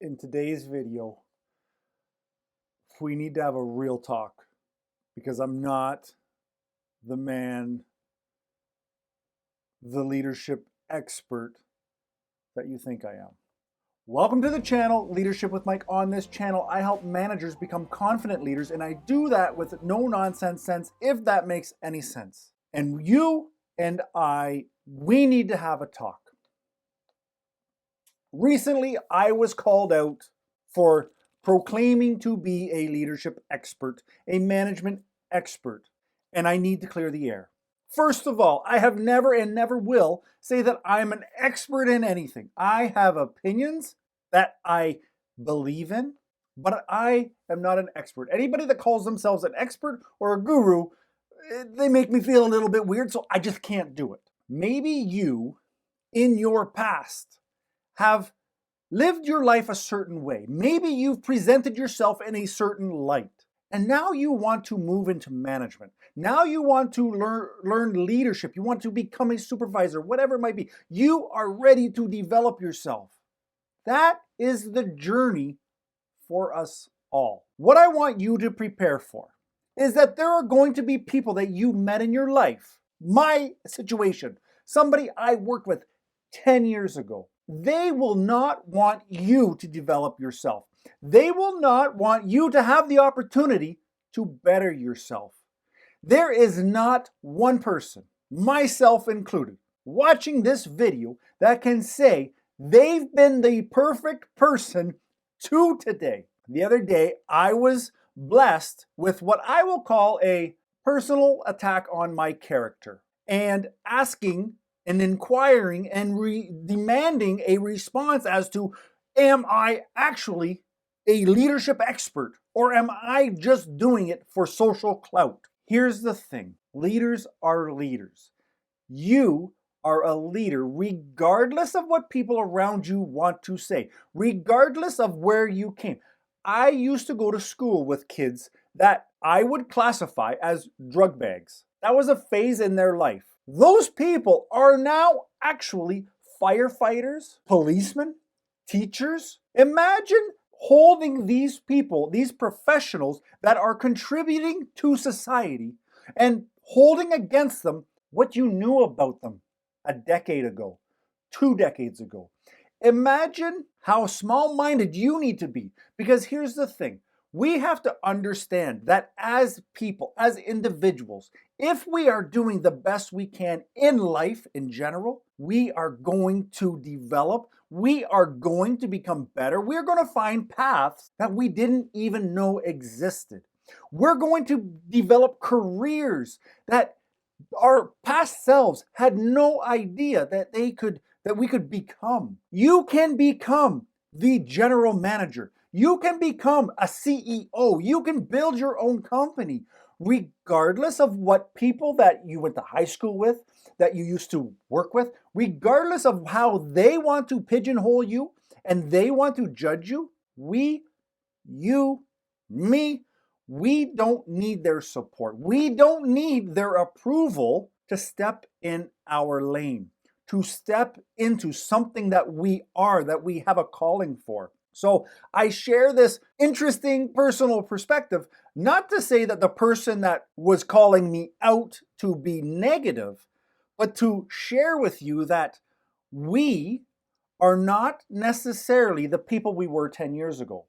In today's video, we need to have a real talk because I'm not the man, the leadership expert that you think I am. Welcome to the channel, Leadership with Mike. On this channel, I help managers become confident leaders, and I do that with no nonsense sense, if that makes any sense. And you and we need to have a talk. Recently, I was called out for proclaiming to be a leadership expert, a management expert, and I need to clear the air. First of all, I have never and never will say that I'm an expert in anything. I have opinions that I believe in, but I am not an expert. Anybody that calls themselves an expert or a guru, they make me feel a little bit weird, so I just can't do it. Maybe you, in your past, have lived your life a certain way. Maybe you've presented yourself in a certain light, and now you want to move into management. Now you want to learn leadership. You want to become a supervisor, whatever it might be. You are ready to develop yourself. That is the journey for us all. What I want you to prepare for is that there are going to be people that you met in your life. My situation, somebody I worked with 10 years ago. They will not want you to develop yourself. They will not want you to have the opportunity to better yourself. There is not one person, myself included, watching this video that can say they've been the perfect person to today. The other day, I was blessed with what I will call a personal attack on my character and asking and inquiring and demanding a response as to, am I actually a leadership expert or am I just doing it for social clout? Here's the thing. Leaders are leaders. You are a leader regardless of what people around you want to say, regardless of where you came. I used to go to school with kids that I would classify as drug bags. That was a phase in their life. Those people are now actually firefighters, policemen, teachers. Imagine holding these people, these professionals that are contributing to society, and holding against them what you knew about them a decade ago, 2 decades ago. Imagine how small-minded you need to be, because here's the thing. We have to understand that as people, as individuals, if we are doing the best we can in life in general, we are going to develop, we are going to become better, we're going to find paths that we didn't even know existed. We're going to develop careers that our past selves had no idea that we could become. You can become the general manager. You can become a CEO. You can build your own company, regardless of what people that you went to high school with, that you used to work with, regardless of how they want to pigeonhole you and they want to judge you. We don't need their support. We don't need their approval to step in our lane, to step into something that we have a calling for. So I share this interesting personal perspective, not to say that the person that was calling me out to be negative, but to share with you that we are not necessarily the people we were 10 years ago.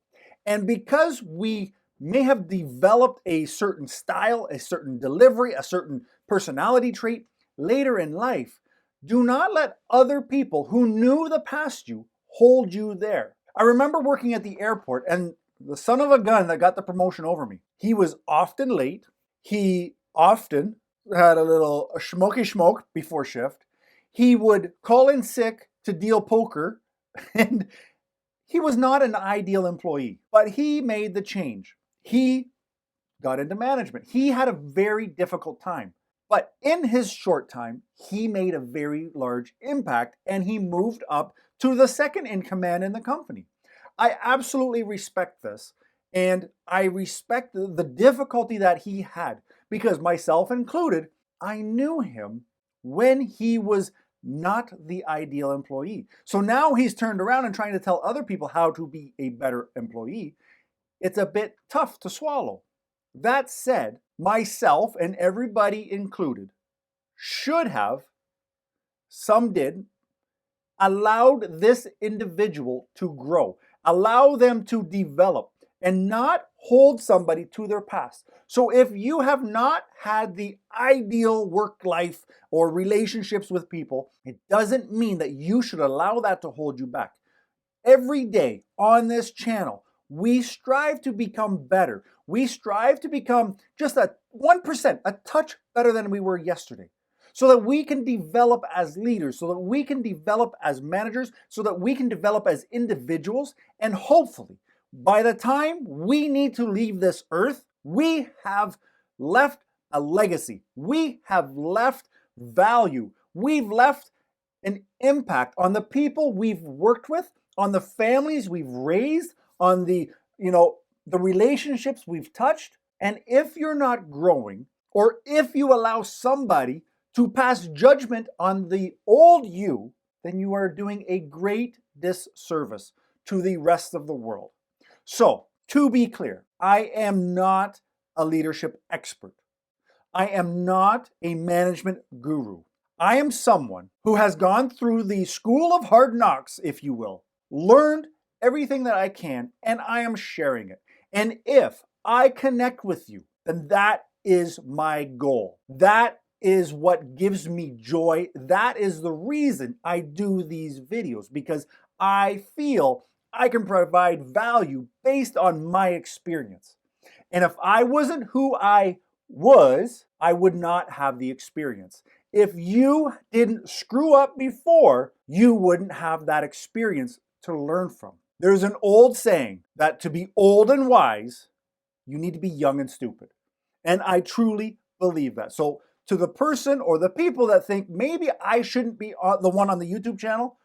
And because we may have developed a certain style, a certain delivery, a certain personality trait later in life, do not let other people who knew the past you hold you there. I remember working at the airport and the son of a gun that got the promotion over me. He was often late. He often had a little smoky smoke before shift. He would call in sick to deal poker, and he was not an ideal employee, but he made the change. He got into management. He had a very difficult time, but in his short time, he made a very large impact and he moved up to the second in command in the company. I absolutely respect this, and I respect the difficulty that he had because, myself included, I knew him when he was not the ideal employee. So now he's turned around and trying to tell other people how to be a better employee. It's a bit tough to swallow. That said, myself and everybody included should have, some did, allowed this individual to grow, allow them to develop, and not hold somebody to their past. So if you have not had the ideal work life or relationships with people, it doesn't mean that you should allow that to hold you back. Every day on this channel, we strive to become better. We strive to become just a 1%, a touch better than we were yesterday, so that we can develop as leaders, so that we can develop as managers, so that we can develop as individuals, and hopefully, by the time we need to leave this earth, we have left a legacy. We have left value. We've left an impact on the people we've worked with, on the families we've raised, on the relationships we've touched. And if you're not growing, or if you allow somebody to pass judgment on the old you, then you are doing a great disservice to the rest of the world. So, to be clear, I am not a leadership expert. I am not a management guru. I am someone who has gone through the school of hard knocks, if you will, learned everything that I can, and I am sharing it. And if I connect with you, then that is my goal. That is what gives me joy. That is the reason I do these videos, because I feel I can provide value based on my experience. And if I wasn't who I was, I would not have the experience. If you didn't screw up before, you wouldn't have that experience to learn from. There's an old saying that to be old and wise, you need to be young and stupid. And I truly believe that. So to the person or the people that think maybe I shouldn't be the one on the YouTube channel,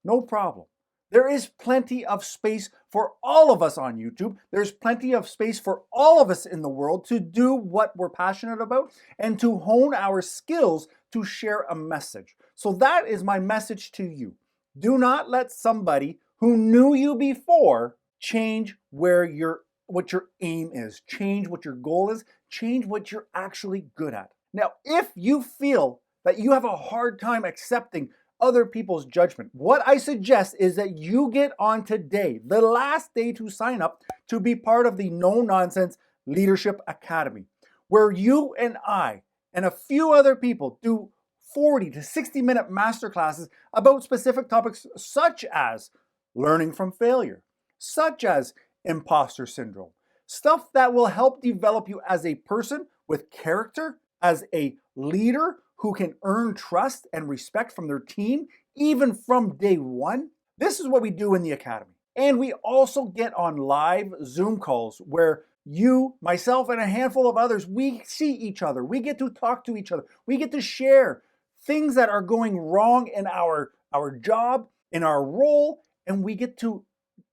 no problem. There is plenty of space for all of us on YouTube. There's plenty of space for all of us in the world to do what we're passionate about and to hone our skills to share a message. So that is my message to you. Do not let somebody who knew you before change what your aim is, change what your goal is, change what you're actually good at. Now, if you feel that you have a hard time accepting other people's judgment, what I suggest is that you get on today, the last day to sign up to be part of the No Nonsense Leadership Academy, where you and I and a few other people do 40 to 60-minute masterclasses about specific topics such as learning from failure, such as imposter syndrome, stuff that will help develop you as a person with character, as a leader who can earn trust and respect from their team, even from day one. This is what we do in the Academy. And we also get on live Zoom calls where you, myself, and a handful of others, we see each other. We get to talk to each other. We get to share things that are going wrong in our job, in our role, and we get to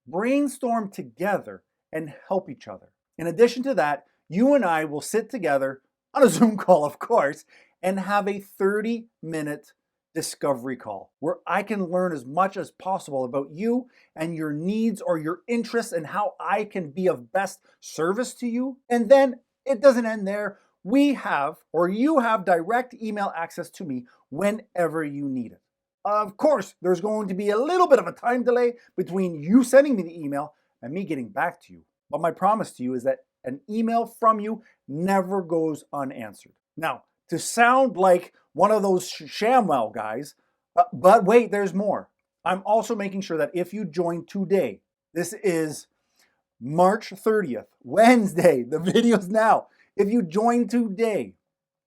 brainstorm together and help each other. In addition to that, you and I will sit together on a Zoom call, of course, and have a 30-minute discovery call where I can learn as much as possible about you and your needs or your interests and how I can be of best service to you. And then it doesn't end there. You have direct email access to me whenever you need it. Of course, there's going to be a little bit of a time delay between you sending me the email and me getting back to you. But my promise to you is that an email from you never goes unanswered. Now, to sound like one of those ShamWow guys, but wait, there's more. I'm also making sure that if you join today, this is March 30th, Wednesday, the video's now. If you join today,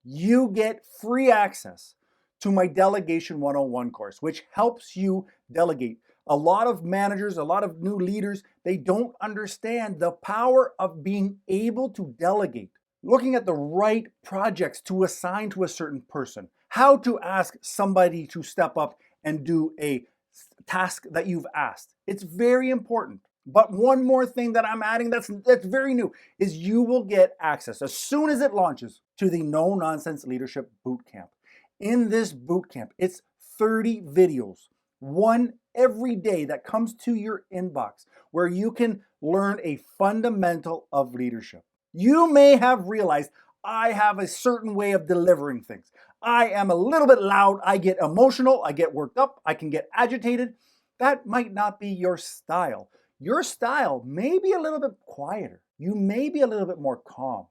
you get free access to my Delegation 101 course, which helps you delegate. A lot of managers, a lot of new leaders, they don't understand the power of being able to delegate. Looking at the right projects to assign to a certain person, how to ask somebody to step up and do a task that you've asked. It's very important. But one more thing that I'm adding that's very new is you will get access as soon as it launches to the No Nonsense Leadership Bootcamp. In this bootcamp, it's 30 videos, one every day that comes to your inbox where you can learn a fundamental of leadership. You may have realized I have a certain way of delivering things. I am a little bit loud, I get emotional, I get worked up, I can get agitated. That might not be your style. Your style may be a little bit quieter. You may be a little bit more calm.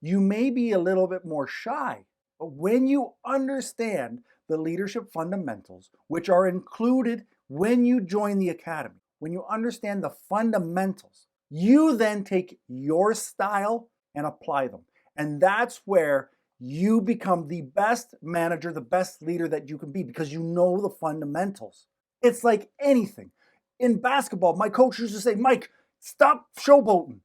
You may be a little bit more shy. But when you understand the leadership fundamentals, which are included when you join the academy, when you understand the fundamentals, you then take your style and apply them. And that's where you become the best manager, the best leader that you can be, because you know the fundamentals. It's like anything. In basketball, my coach used to say, Mike, stop showboating.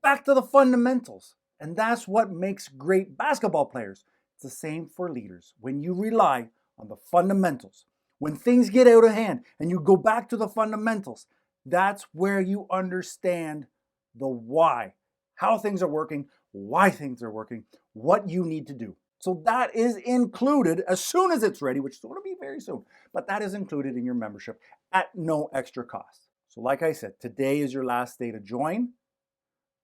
Back to the fundamentals. And that's what makes great basketball players. It's the same for leaders. When you rely on the fundamentals, when things get out of hand and you go back to the fundamentals, that's where you understand the why, how things are working, why things are working, what you need to do. So that is included as soon as it's ready, which is going to be very soon, but that is included in your membership at no extra cost. So like I said, today is your last day to join.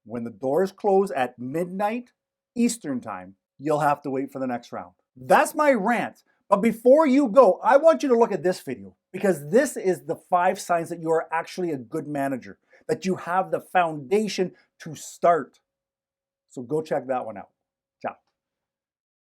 When the doors close at midnight Eastern time, you'll have to wait for the next round. That's my rant. But before you go, I want you to look at this video, because this is the 5 signs that you are actually a good manager, that you have the foundation to start. So go check that one out.